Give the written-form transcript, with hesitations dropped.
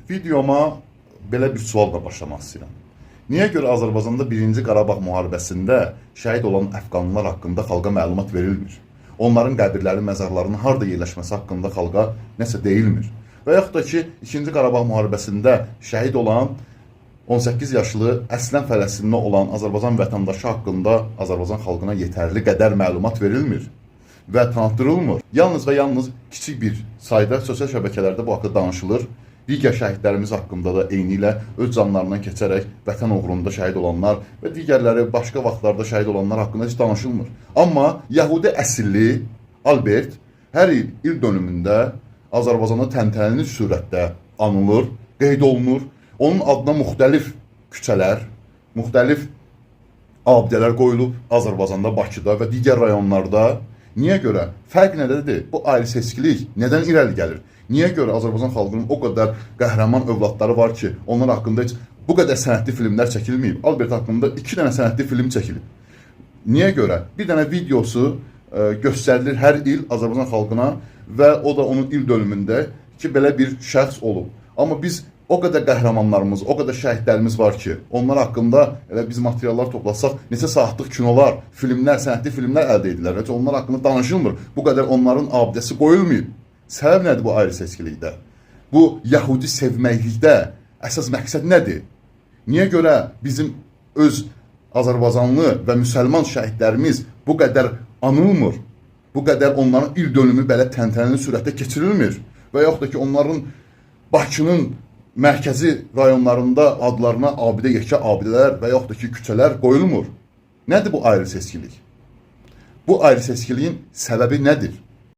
Videoma belə bir sualla başlamaq istəyirəm. Niyə görə Azərbaycanda 1-ci Qarabağ müharibəsində şəhid olan əfqanlılar haqqında xalqa məlumat verilmir? Onların qəbirləri, məzarlarının harda yerləşməsi haqqında xalqa nəsə deyilmir? Və yaxud da ki, 2-ci Qarabağ müharibəsində şəhid olan 18 yaşlı əslən Fələstində olan Azərbaycan vətəndaşı haqqında Azərbaycan xalqına yetərli qədər məlumat verilmir və tanıtdırılmır. Yalnız və yalnız kiçik bir sayda sosial şəbəkələrdə bu haqqda danışılır. Digər şəhidlərimiz haqqında da eyni ilə öz canlarından keçərək vətən uğrunda şəhid olanlar və digərləri başqa vaxtlarda şəhid olanlar haqqında heç danışılmır. Amma Yəhudi əsilli Albert hər il dönümündə Azərbaycanda təntənəli surətdə anılır, qeyd olunur. Onun adına müxtəlif küçələr, müxtəlif abidələr qoyulub Azərbaycanda, Bakıda və digər rayonlarda. Niyə görə? Fərq nədədir? Bu ayrı-seçkilik nədən irəli gəlir? Niyə görə Azərbaycan xalqının o qədər qəhrəman övladları var ki, onlar haqqında heç bu qədər sənədli filmlər çəkilməyib? Albert haqqında 2 dənə sənədli film çəkilib. Niyə görə? Bir dənə videosu göstərilir hər il Azərbaycan xalqına və o da onun il dönümündə ki, belə bir şəxs olub. Amma biz o qədər qəhrəmanlarımız, o qədər şəhidlərimiz var ki, onlar haqqında elə biz materiallar toplasaq, neçə saatlıq kinolar, filmlər, sənədli filmlər əldə edilir. Və onlar haqqında danışılmır. Bu qədər onların abidəsi qoyulmayıb. Səbəb nədir bu ayrı-seçkilikdə? Bu Yəhudi sevməklikdə əsas məqsəd nədir? Niyə görə bizim öz Azərbaycanlı və müsəlman şəhidlərimiz bu qədər anılmır? Bu qədər onların il dönümü belə təntənəli sürətdə keçirilmir? Və yaxud da ki, onların Bakının mərkəzi rayonlarında adlarına abidə yekə abidələr və yaxud da ki, küçələr qoyulmur. Nədir bu ayrı-seçkilik? Bu ayrı-seçkiliyin səbəbi nədir?